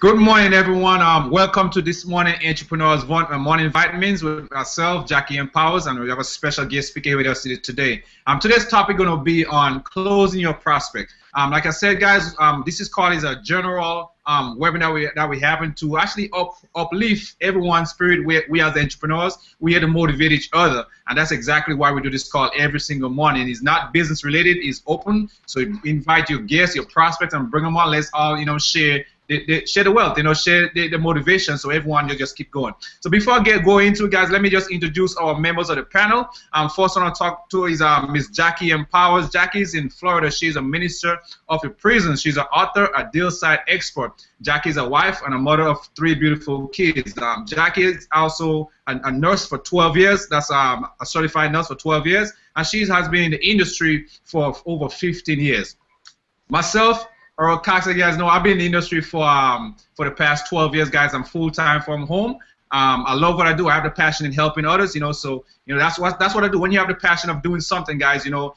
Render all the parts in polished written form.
Good morning, everyone. Welcome to this morning Entrepreneurs Morning Vitamins with myself, Jackie M. Powers, and we have a special guest speaker with us today. Today's topic going to be on closing your prospect. Like I said, guys, this is called as a general webinar that we having to actually uplift everyone's spirit. We as entrepreneurs, we here to motivate each other, and that's exactly why we do this call every single morning. It's not business related; it's open. So invite your guests, your prospects, and bring them on. Let's all share. Share the wealth, share the motivation, so everyone just keep going. So before I go into it, guys, let me just introduce our members of the panel. First one I'll talk to is Miss Jackie M. Powers. Jackie's in Florida. She's a minister of a prison. She's an author, a deal site expert. Jackie's a wife and a mother of 3 beautiful kids. Jackie is also a nurse for 12 years. That's a certified nurse for 12 years. And she has been in the industry for over 15 years. Myself, Earl Cox, you guys know, I've been in the industry for the past 12 years, guys. I'm full-time from home. I love what I do. I have the passion in helping others, so that's what I do. When you have the passion of doing something, guys, you're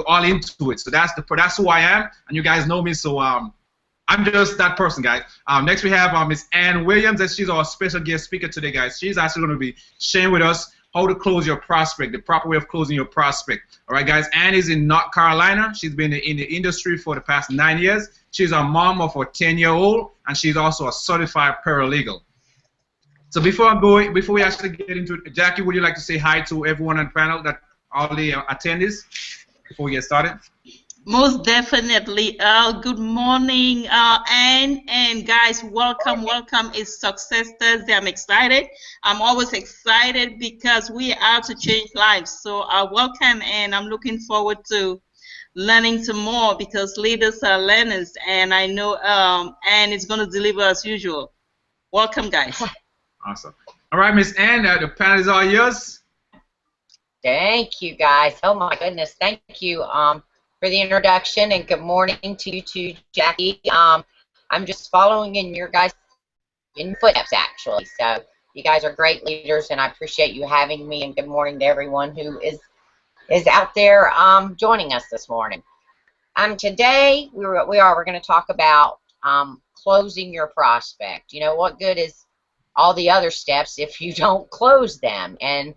all into it. So that's who I am, and you guys know me. So I'm just that person, guys. Next we have Miss Ann Williams, and she's our special guest speaker today, guys. She's actually going to be sharing with us how to close your prospect, the proper way of closing your prospect. All right, guys. Ann is in North Carolina. She's been in the industry for the past 9 years. She's a mom of a 10-year-old, and she's also a certified paralegal. So before we actually get into it, Jackie, would you like to say hi to everyone on the panel, that all the attendees, before we get started? Most definitely. Good morning, Ann, and guys, welcome. It's Success Thursday. I'm excited. I'm always excited because we are out to change lives. So welcome, and I'm looking forward to learning some more, because leaders are learners, and I know Ann is going to deliver as usual. Welcome, guys. Awesome. All right, Miss Ann, the panel is all yours. Thank you, guys. Oh my goodness, thank you for the introduction, and good morning to you too, Jackie. I'm just following in your guys' footsteps, actually. So you guys are great leaders, and I appreciate you having me. And good morning to everyone who is out there joining us this morning. Today we're going to talk about closing your prospect. What good is all the other steps if you don't close them? And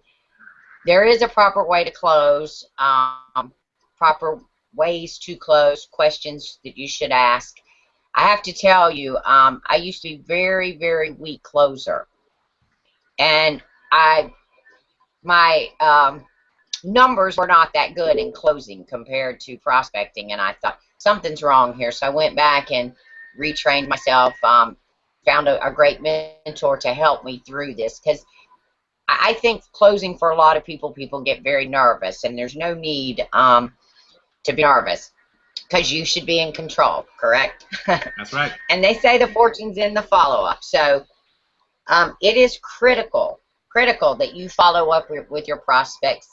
there is a proper way to close, proper ways to close, questions that you should ask. I have to tell you, I used to be very, very weak closer, and my numbers were not that good in closing compared to prospecting, and I thought something's wrong here. So I went back and retrained myself, found a great mentor to help me through this, because I think closing, for a lot of people get very nervous, and there's no need to be nervous, because you should be in control, correct? That's right. And they say the fortune's in the follow-up. So it is critical that you follow up with your prospects.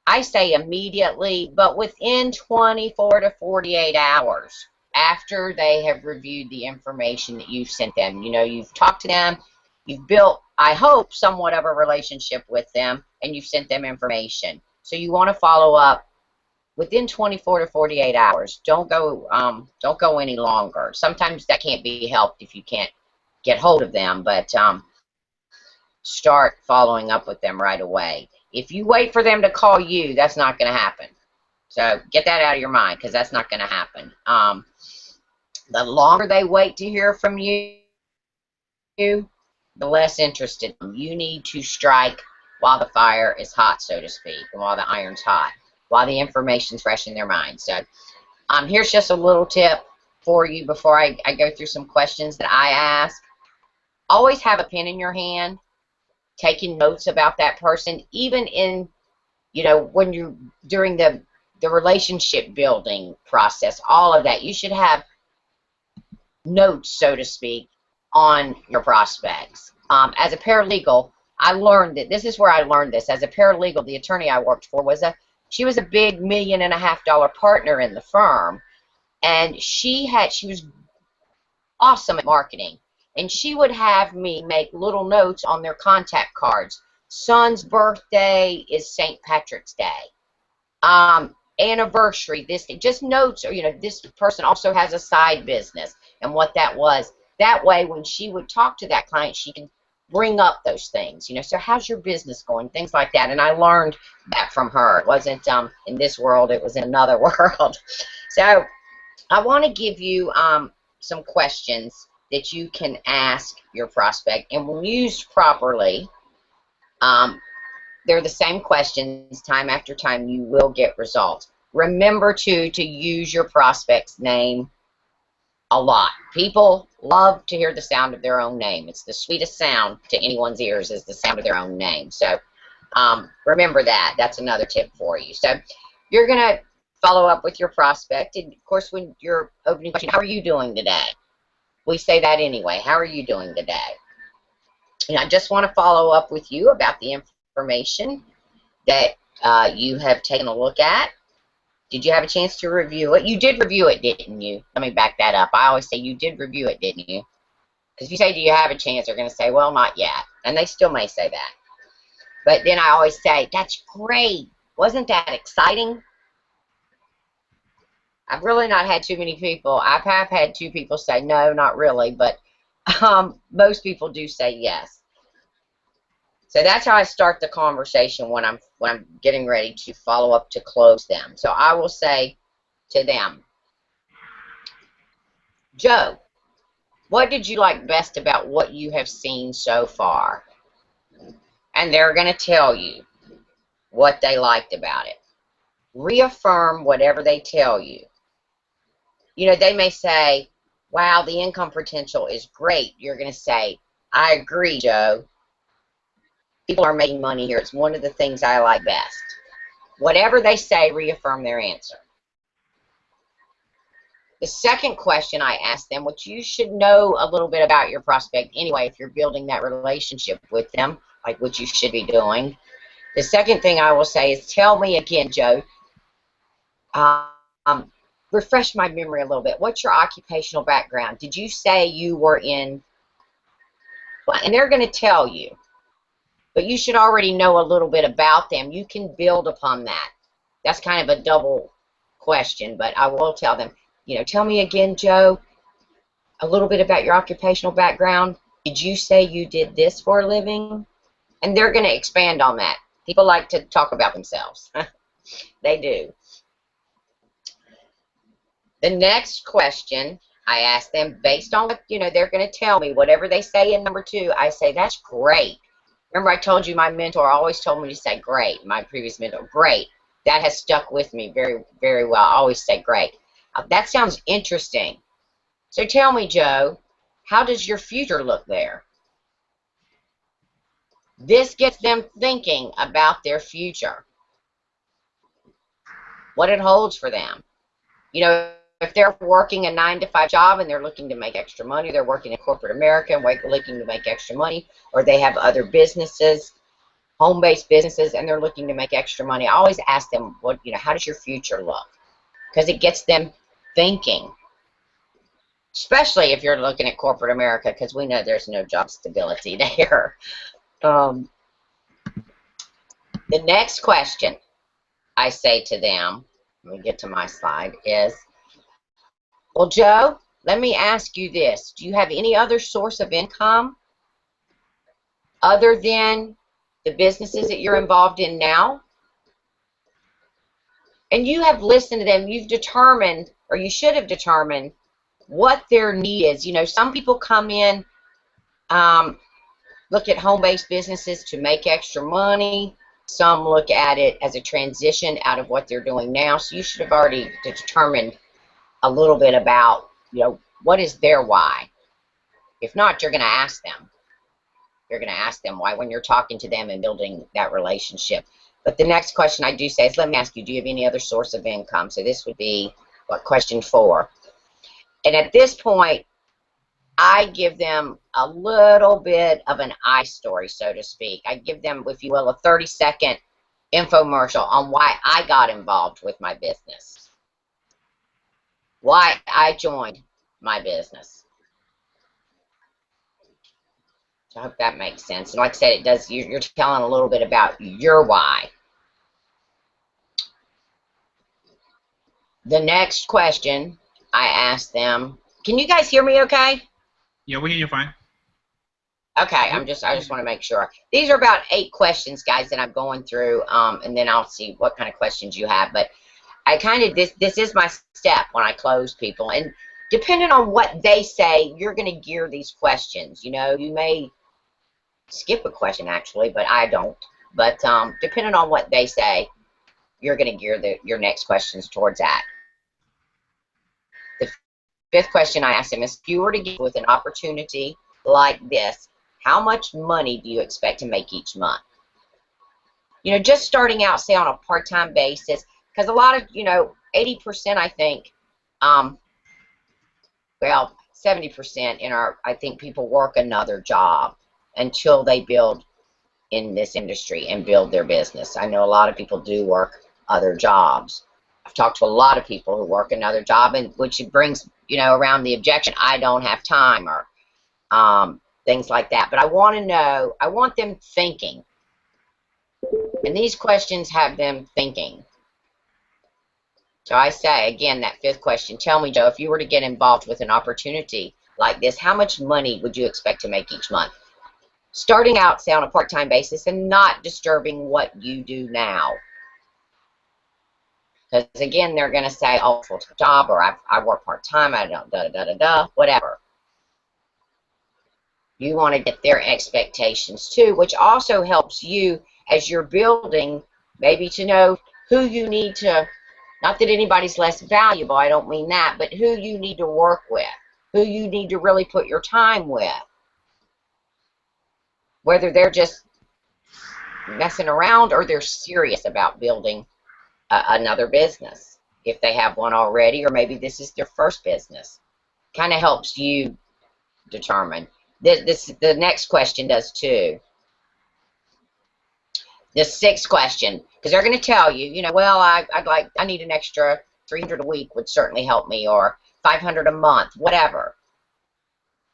I say immediately, but within 24 to 48 hours after they have reviewed the information that you've sent them. You've talked to them, you've built, I hope, somewhat of a relationship with them, and you've sent them information. So you want to follow up within 24 to 48 hours. Don't go any longer. Sometimes that can't be helped if you can't get hold of them, but start following up with them right away. If you wait for them to call you, that's not going to happen. So get that out of your mind, because that's not going to happen. The longer they wait to hear from you, the less interested. You need to strike while the fire is hot, so to speak, and while the iron's hot, while the information's fresh in their mind. So here's just a little tip for you before I go through some questions that I ask. Always have a pen in your hand, taking notes about that person, even in, when you're during the relationship building process, all of that. You should have notes, so to speak, on your prospects. As a paralegal, I learned that this is where I learned this. As a paralegal, the attorney I worked for she was a big $1.5 million partner in the firm, and she was awesome at marketing, and she would have me make little notes on their contact cards. Son's birthday is St. Patrick's Day. Anniversary, just notes, or this person also has a side business, and what that was. That way, when she would talk to that client, she can bring up those things, you know. So how's your business going? Things like that. And I learned that from her. It wasn't in this world, it was in another world. So I want to give you some questions that you can ask your prospect, and when used properly, they're the same questions time after time. You will get results. Remember to use your prospect's name a lot. People love to hear the sound of their own name. It's the sweetest sound to anyone's ears, is the sound of their own name. So remember that. That's another tip for you. So you're going to follow up with your prospect. And of course, when you're opening question, how are you doing today? We say that anyway. How are you doing today? And I just want to follow up with you about the information that you have taken a look at. Did you have a chance to review it? You did review it, didn't you? Let me back that up. I always say you did review it, didn't you? Because if you say, do you have a chance, they're going to say, well, not yet. And they still may say that. But then I always say, that's great. Wasn't that exciting? I've really not had too many people. I have had 2 people say, no, not really. But most people do say yes. So that's how I start the conversation when I'm getting ready to follow up to close them. So I will say to them, Joe, what did you like best about what you have seen so far? And they're going to tell you what they liked about it. Reaffirm whatever they tell you. You know, they may say, wow, the income potential is great. You're going to say, I agree, Joe. People are making money here. It's one of the things I like best. Whatever they say, reaffirm their answer. The second question I ask them, which you should know a little bit about your prospect anyway if you're building that relationship with them, like what you should be doing. The second thing I will say is, tell me again, Joe, refresh my memory a little bit. What's your occupational background? Did you say you were in, and they're going to tell you. But you should already know a little bit about them. You can build upon that. That's kind of a double question, but I will tell them, you know, tell me again, Joe, a little bit about your occupational background. Did you say you did this for a living? And they're going to expand on that. People like to talk about themselves. They do. The next question I ask them, based on what, you know, they're going to tell me, whatever they say in number 2, I say, that's great. Remember, I told you my mentor always told me to say great. My previous mentor, great. That has stuck with me very, very well. I always say great. That sounds interesting. So tell me, Joe, how does your future look there? This gets them thinking about their future, what it holds for them. You know, if they're working a 9-to-5 job and they're looking to make extra money, they're working in corporate America and looking to make extra money, or they have other businesses, home-based businesses, and they're looking to make extra money, I always ask them, what, you know, how does your future look? Because it gets them thinking, especially if you're looking at corporate America, because we know there's no job stability there. The next question I say to them, let me get to my slide, is, well, Joe, let me ask you this. Do you have any other source of income other than the businesses that you're involved in now? And you have listened to them. You've determined, or you should have determined, what their need is. You know, some people come in, look at home-based businesses to make extra money. Some look at it as a transition out of what they're doing now. So you should have already determined a little bit about, you know, what is their why. If not, you're going to ask them. You're going to ask them why when you're talking to them and building that relationship. But the next question I do say is, let me ask you, do you have any other source of income? So this would be, what, question 4. And at this point, I give them a little bit of an I story, so to speak. I give them, if you will, a 30-second infomercial on why I got involved with my business, why I joined my business. So I hope that makes sense. And like I said, it does. You're telling a little bit about your why. The next question I ask them, can you guys hear me okay? Yeah, we hear you fine. Okay, I just want to make sure. These are about 8 questions, guys, that I'm going through, and then I'll see what kind of questions you have. But I kind of this is my step when I close people, and depending on what they say, you're going to gear these questions. You know, you may skip a question actually, but I don't. But depending on what they say, you're going to gear your next questions towards that. The 5th question I asked him is, if you were to get with an opportunity like this, how much money do you expect to make each month? You know, just starting out, say, on a part-time basis, because a lot of, 80%, I think, well, 70% I think people work another job until they build in this industry and build their business. I know a lot of people do work other jobs. I've talked to a lot of people who work another job, and which brings, around the objection, I don't have time, or things like that. But I want to know, I want them thinking. And these questions have them thinking. So I say, again, that 5th question, tell me, Joe, if you were to get involved with an opportunity like this, how much money would you expect to make each month? Starting out, say, on a part-time basis and not disturbing what you do now. Because, again, they're going to say, oh, full-time job, or I work part-time, I don't, da-da-da-da-da, whatever. You want to get their expectations, too, which also helps you as you're building, maybe to know who you need to, not that anybody's less valuable, I don't mean that, but who you need to work with, who you need to really put your time with. Whether they're just messing around or they're serious about building another business, if they have one already, or maybe this is their first business. Kind of helps you determine. The next question does too. The 6th question, because they're going to tell you, well, I need an extra $300 a week would certainly help me, or $500 a month, whatever.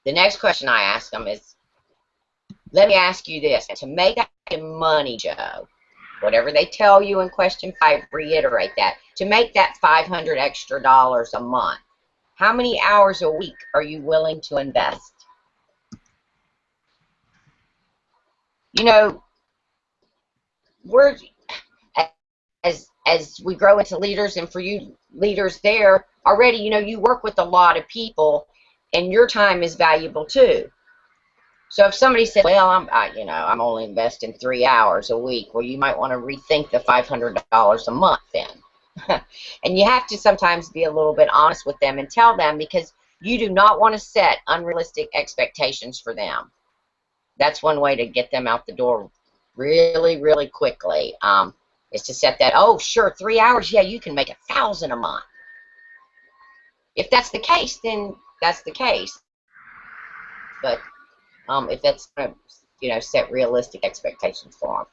The next question I ask them is, let me ask you this: to make that money, Joe, whatever they tell you in question 5, reiterate that. To make that $500 extra a month, how many hours a week are you willing to invest? We're as we grow into leaders, and for you leaders there already, you work with a lot of people, and your time is valuable too. So if somebody said, well, I'm only investing 3 hours a week, well, you might want to rethink the $500 a month then. And you have to sometimes be a little bit honest with them and tell them, because you do not want to set unrealistic expectations for them. That's one way to get them out the door really, really quickly, is to set that, oh, sure, 3 hours, yeah, you can make $1,000 a month. If that's the case, then that's the case. But if that's going to, set realistic expectations for them.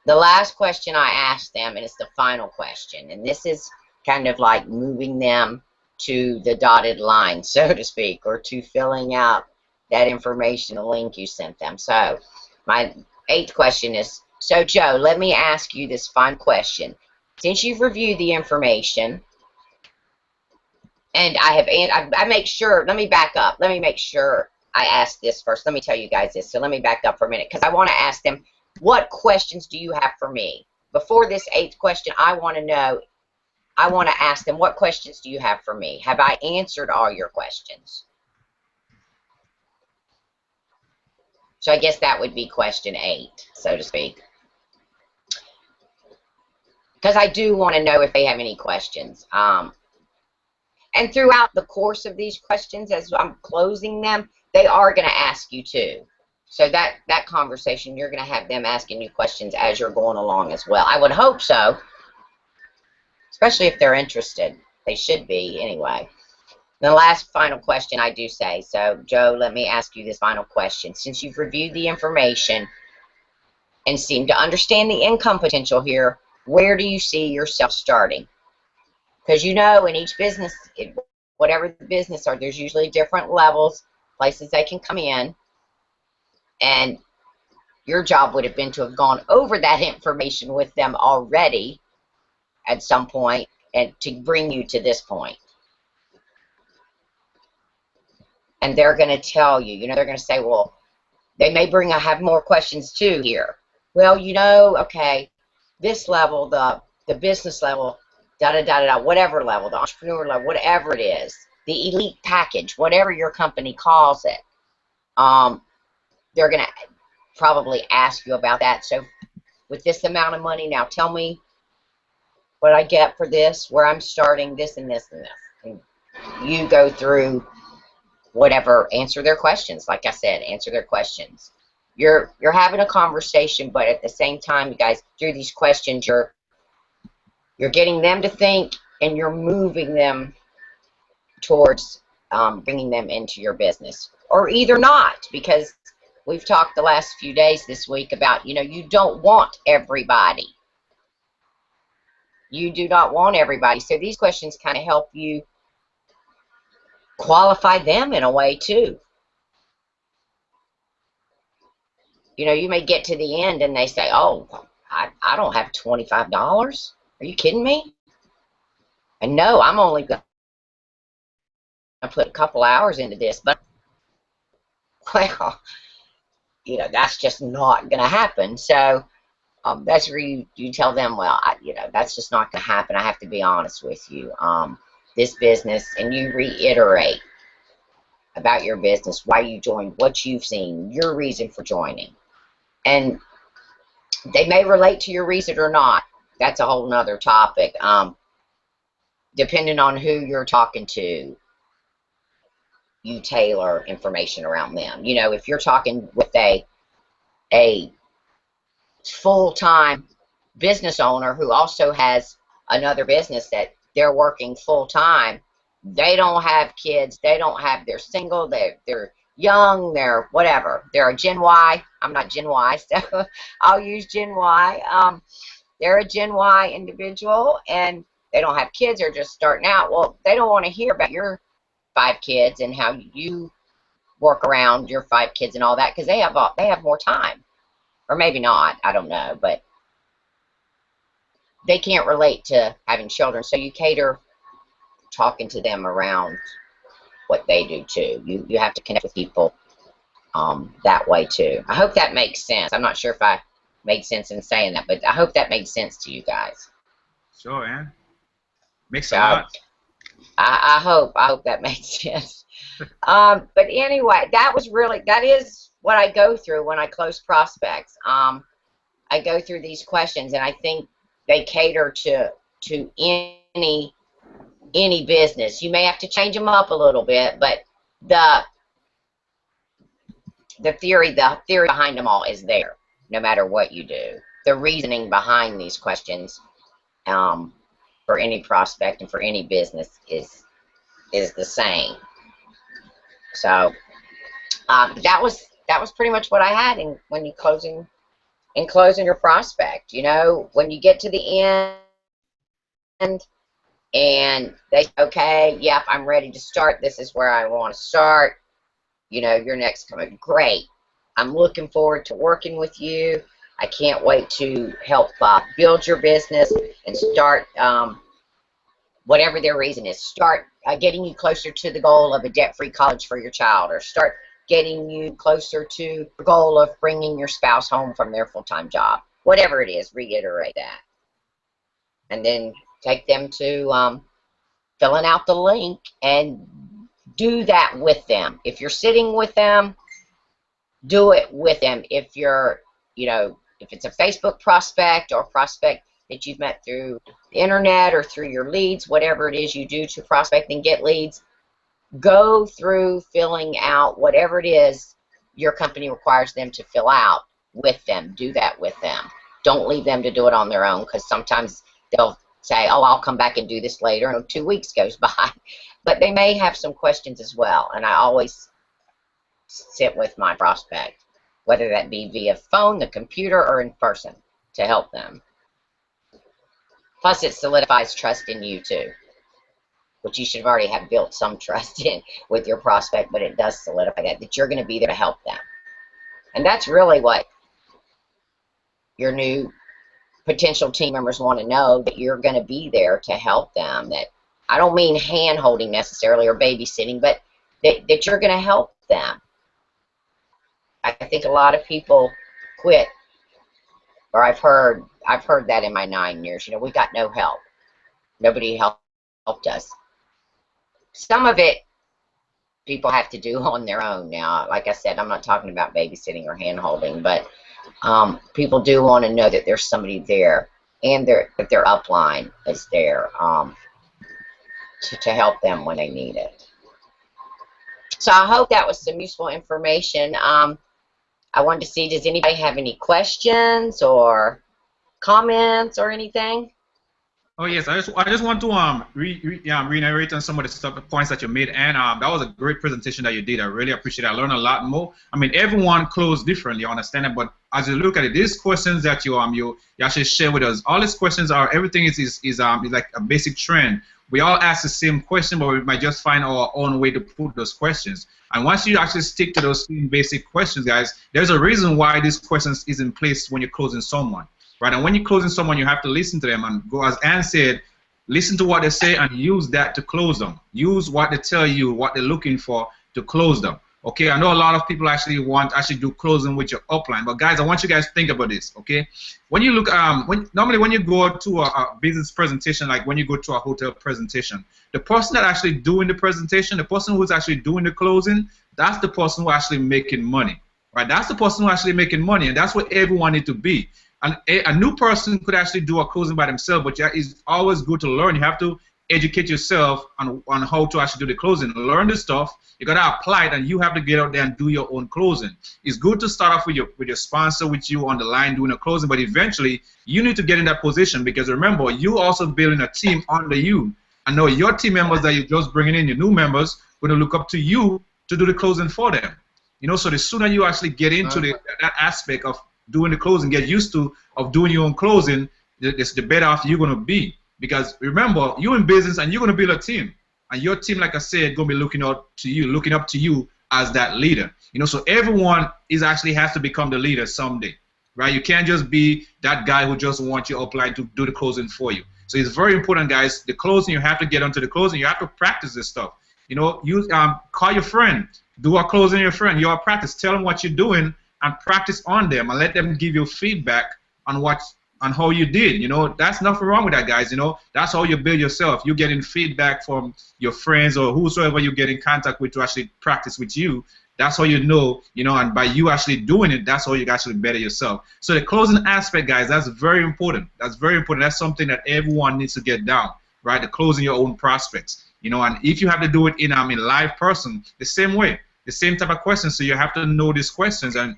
The last question I asked them, and it's the final question, and this is kind of like moving them to the dotted line, so to speak, or to filling out that information, the link you sent them. So my 8th question is, so Joe, let me ask you this final question. Since you've reviewed the information, and I make sure, let me back up. Let me make sure I ask this first. Let me tell you guys this. So let me back up for a minute, because I want to ask them, what questions do you have for me? Before this 8th question, I want to ask them, what questions do you have for me? Have I answered all your questions? So I guess that would be question 8, so to speak. Because I do want to know if they have any questions. And throughout the course of these questions, as I'm closing them, they are going to ask you too. So that conversation, you're going to have them asking you questions as you're going along as well. I would hope so, especially if they're interested. They should be anyway. The last final question I do say, so Joe, let me ask you this final question. Since you've reviewed the information and seem to understand the income potential here, where do you see yourself starting? Because in each business, whatever the business are, there's usually different levels, places they can come in, and your job would have been to have gone over that information with them already at some point and to bring you to this point. and they're going to tell you, they're going to say, well, they may have more questions too here. Well, okay, this level, the business level, whatever level, the entrepreneur level, whatever it is, the elite package, whatever your company calls it, they're going to probably ask you about that. So with this amount of money, now tell me what I get for this, where I'm starting, this and this and this. And you go through whatever, answer their questions. Like I said, answer their questions. You're having a conversation, but at the same time, you guys, through these questions, you're getting them to think, and you're moving them towards bringing them into your business, or either not, because we've talked the last few days this week about, you don't want everybody. You do not want everybody. So these questions kind of help you qualify them in a way too. You may get to the end and they say, oh, I don't have $25. Are you kidding me? And no, I'm only going to put a couple hours into this. But, well, that's just not going to happen. So that's where you tell them, well, that's just not going to happen. I have to be honest with you. This business, and you reiterate about your business, why you joined, what you've seen, your reason for joining. And they may relate to your reason or not. That's a whole nother topic. Depending on who you're talking to, you tailor information around them. If you're talking with a full-time business owner who also has another business that they're working full-time, they don't have kids, they're single, they're young, they're whatever, they're a Gen Y. I'm not Gen Y, so I'll use Gen Y. They're a Gen Y individual, and they don't have kids, they're just starting out. Well, they don't want to hear about your 5 kids and how you work around your 5 kids and all that, because they have more time. Or maybe not, I don't know, but they can't relate to having children, so you cater talking to them around what they do too. You have to connect with people that way too. I hope that makes sense. I'm not sure if I made sense in saying that, but I hope that made sense to you guys. Sure, man. Makes a lot. I hope that made sense. But anyway, that is what I go through when I close prospects. I go through these questions, and I think they cater to any business. You may have to change them up a little bit, but the theory behind them all is there, no matter what you do. The reasoning behind these questions for any prospect and for any business is the same. So that was pretty much what I had when you closing your prospect. When you get to the end and they say, okay, yep, I'm ready to start. This is where I want to start. Your next comment. Great. I'm looking forward to working with you. I can't wait to help build your business and start whatever their reason is. Start getting you closer to the goal of a debt-free college for your child, or start getting you closer to the goal of bringing your spouse home from their full-time job. Whatever it is, reiterate that. And then take them to filling out the link and do that with them. If you're sitting with them, do it with them. If you're, if it's a Facebook prospect or prospect that you've met through the internet or through your leads, whatever it is you do to prospect and get leads, go through filling out whatever it is your company requires them to fill out with them. Do that with them. Don't leave them to do it on their own, because sometimes they'll say, oh, I'll come back and do this later, and 2 weeks goes by. But they may have some questions as well, and I always sit with my prospect, whether that be via phone, the computer, or in person, to help them. Plus, it solidifies trust in you too, which you should already have built some trust in with your prospect, but it does solidify that you're going to be there to help them. And that's really what your new potential team members want to know, that you're going to be there to help them. That I don't mean hand-holding necessarily or babysitting, but that you're going to help them. I think a lot of people quit, or I've heard that in my 9 years. You know, we got no help. Nobody helped us. Some of it people have to do on their own now. Like I said, I'm not talking about babysitting or hand-holding, but people do want to know that there's somebody there, and that their upline is there to help them when they need it. So I hope that was some useful information. I wanted to see, does anybody have any questions or comments or anything? Oh yes, I just want to reiterate on some of the points that you made, and that was a great presentation that you did. I really appreciate it. I learned a lot more. I mean, everyone closed differently, I understand it, but as you look at it, these questions that you actually share with us, all these questions are, everything is like a basic trend. We all ask the same question, but we might just find our own way to put those questions. And once you actually stick to those same basic questions, guys, there's a reason why these questions is in place when you're closing someone. Right, and when you're closing someone, you have to listen to them and go, as Ann said, listen to what they say and use that to close them. Use what they tell you, what they're looking for to close them. Okay, I know a lot of people actually do closing with your upline, but guys, I want you guys to think about this. Okay, when you look, normally when you go to a business presentation, like when you go to a hotel presentation, the person that actually doing the presentation, the person who's actually doing the closing, that's the person who actually making money. Right, that's the person who actually making money, and that's what everyone need to be. And a new person could actually do a closing by themselves, but it's always good to learn. You have to educate yourself on how to actually do the closing. Learn the stuff. You gotta apply it, and you have to get out there and do your own closing. It's good to start off with your sponsor with you on the line doing a closing, but eventually you need to get in that position, because remember, you also building a team under you. I know your team members that you're just bringing in, your new members, going to look up to you to do the closing for them. You know, so the sooner you actually get into that aspect of doing the closing, get used to of doing your own closing, the better off you're going to be. Because remember, you're in business and you're going to build a team, and your team, like I said, going to be looking up to you as that leader. You know, so everyone actually has to become the leader someday, right? You can't just be that guy who just wants your upline to do the closing for you. So it's very important, guys. The closing, you have to get onto the closing. You have to practice this stuff. You know, call your friend, do a closing your friend. You practice, tell them what you're doing, and practice on them, and let them give you feedback on how you did. You know, that's nothing wrong with that, guys. You know, that's how you build yourself. You're getting feedback from your friends or whosoever you get in contact with to actually practice with you. That's how you know, and by you actually doing it, that's how you actually better yourself. So the closing aspect, guys, that's very important. That's very important. That's something that everyone needs to get down, right? The closing your own prospects. And if you have to do it in live person, the same way, the same type of questions. So you have to know these questions, and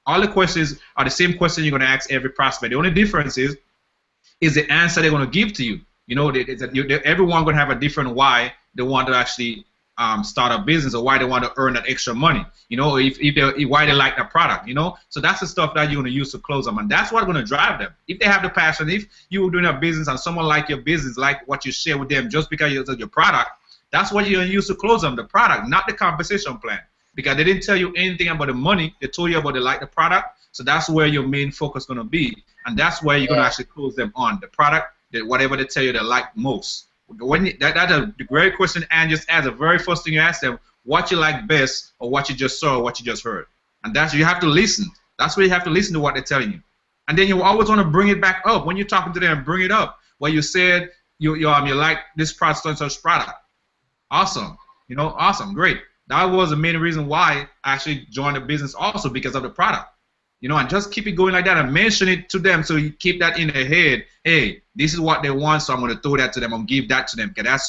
all the questions are the same question you're going to ask every prospect. The only difference is the answer they're going to give to you. Everyone going to have a different why they want to actually start a business, or why they want to earn that extra money. Why they like the product. So that's the stuff that you're going to use to close them, and that's what's going to drive them. If they have the passion, if you're doing a business and someone like your business, like what you share with them, just because of your product, that's what you're going to use to close them. The product, not the compensation plan. Because they didn't tell you anything about the money, they told you about the product. So that's where your main focus is going to be, and that's where you're going to actually close them on the product, whatever they tell you they like most. That's a great question, and just ask the very first thing you ask them, what you like best, or what you just saw, or what you just heard, and that's you have to listen. That's where you have to listen to what they're telling you, and then you always want to bring it back up when you're talking to them. Bring it up where you said you like this product, such product. Awesome, awesome, great. That was the main reason why I actually joined the business, also because of the product. And just keep it going like that and mention it to them, so you keep that in their head. Hey, this is what they want, so I'm going to throw that to them and give that to them, because that's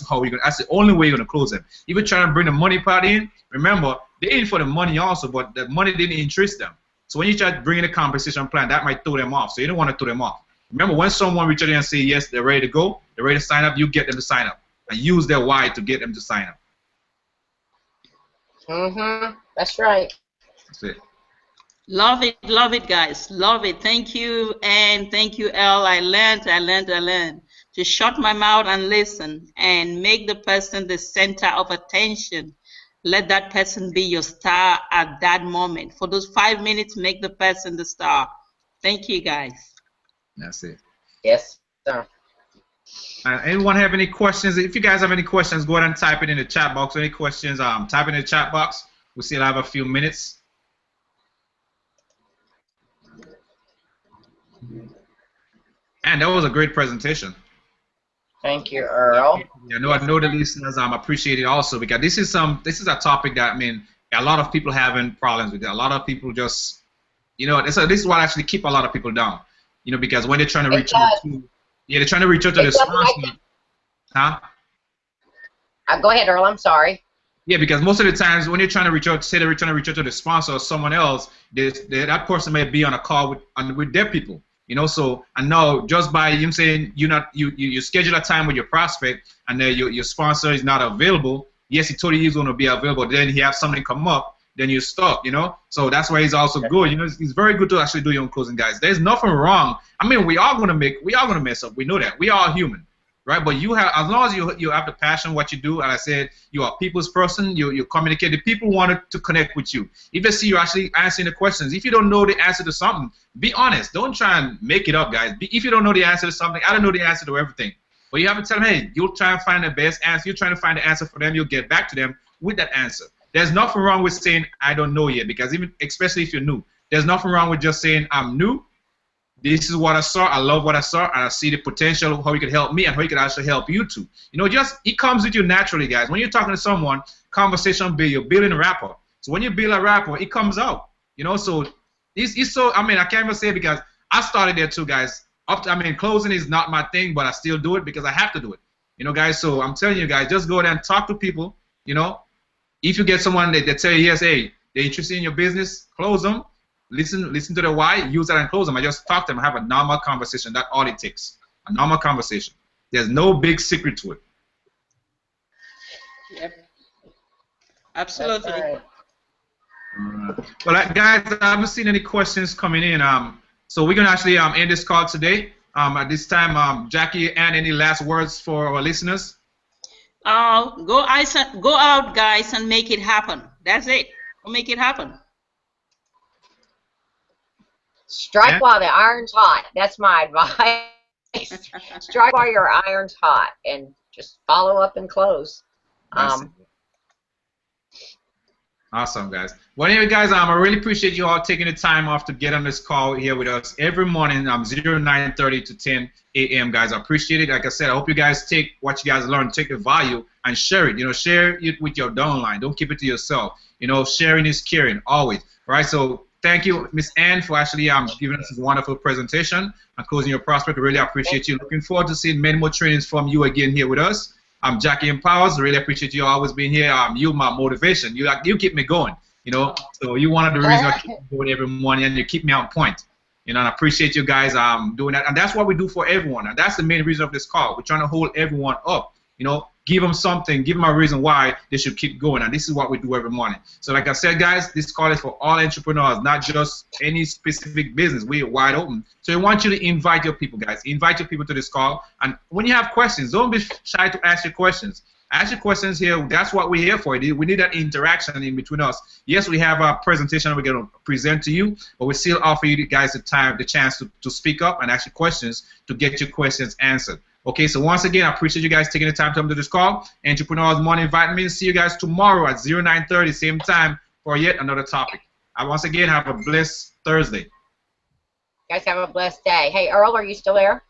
the only way you're going to close them. If you're trying to bring the money part in, remember, they're in for the money also, but the money didn't interest them. So when you try to bring in a compensation plan, that might throw them off, so you don't want to throw them off. Remember, when someone reaches out and say yes, they're ready to go, they're ready to sign up, you get them to sign up, and use their why to get them to sign up. That's right. That's it. Love it, guys. Love it. Thank you, and thank you, Elle. I learned. To shut my mouth and listen, and make the person the center of attention. Let that person be your star at that moment. For those 5 minutes, make the person the star. Thank you, guys. That's it. Yes, sir. Anyone have any questions? If you guys have any questions, go ahead and type it in the chat box. Any questions, type it in the chat box. We still have a few minutes. And that was a great presentation. Thank you, Earl. Yeah, I know the listeners appreciate it also, because this is a topic that, I mean, a lot of people having problems with it. A lot of people just, you know, this is what actually keep a lot of people down. You know, because when they're trying to reach out to, they're trying to reach out to the sponsor. Huh? Go ahead, Earl. I'm sorry. Yeah, because most of the times when you're trying to reach out, say they're trying to reach out to the sponsor or someone else, that person may be on a call with their people. You know, so I know just by you saying you schedule a time with your prospect and then your sponsor is not available. Yes, he told you he's going to be available. Then he have something come up, then you're stuck. You know, so that's why he's also good. You know, it's very good to actually do your own closing, guys. There's nothing wrong. I mean, we are gonna mess up. We know that. We are human, right? But you have, as long as you have the passion what you do, and I said you are a people's person. You communicate. The people wanted to connect with you. If they see you actually answering the questions, if you don't know the answer to something, be honest. Don't try and make it up, guys. If you don't know the answer to something, I don't know the answer to everything. But you have to tell them, hey, you'll try and find the best answer. You're trying to find the answer for them. You'll get back to them with that answer. There's nothing wrong with saying I don't know yet, because especially if you're new, there's nothing wrong with just saying I'm new. This is what I saw. I love what I saw, and I see the potential of how you could help me and how you could actually help you too. You know, it comes with you naturally, guys. When you're talking to someone, conversation you're building a rapport. So when you build a rapport, it comes out. You know, so it's so. I mean, I can't even say it because I started there too, guys. Closing is not my thing, but I still do it because I have to do it. You know, guys. So I'm telling you, guys, just go there and talk to people. You know, if you get someone that tell you yes, hey, they're interested in your business, close them. Listen to the why, use that and close them. I just talk to them, have a normal conversation. That's all it takes. A normal conversation. There's no big secret to it. Yep. Absolutely. Right. Well, guys, I haven't seen any questions coming in. So we're gonna actually end this call today. At this time, Jackie, and any last words for our listeners? Go out, guys, and make it happen. That's it. Go make it happen. Strike while the iron's hot. That's my advice. Strike while your iron's hot, and just follow up and close. Awesome, guys. Well, anyway, guys, I really appreciate you all taking the time off to get on this call here with us every morning, 9:30 to 10 a.m., guys. I appreciate it. Like I said, I hope you guys take what you guys learned, take the value, and share it. You know, share it with your downline. Don't keep it to yourself. You know, sharing is caring, always. All right, so thank you, Miss Ann, for actually giving us this wonderful presentation and closing your prospect. I really appreciate you. Looking forward to seeing many more trainings from you again here with us. I'm Jackie M. Powers. Really appreciate you always being here. You my motivation. You keep me going. You know, so you one of the reasons I keep going every morning, and you keep me on point. You know, and I appreciate you guys doing that, and that's what we do for everyone, and that's the main reason of this call. We're trying to hold everyone up. You know, give them something, give them a reason why they should keep going, and this is what we do every morning. So like I said, guys, this call is for all entrepreneurs, not just any specific business. We are wide open. So I want you to invite your people, guys. Invite your people to this call, and when you have questions, don't be shy to ask your questions. Ask your questions here. That's what we're here for. We need that interaction in between us. Yes, we have a presentation we're going to present to you, but we still offer you guys the chance to speak up and ask your questions to get your questions answered. Okay, so once again, I appreciate you guys taking the time to come to this call. Entrepreneurs Morning Vitamins. See you guys tomorrow at 9:30, same time, for yet another topic. And once again, have a blessed Thursday. Guys, have a blessed day. Hey, Earl, are you still there?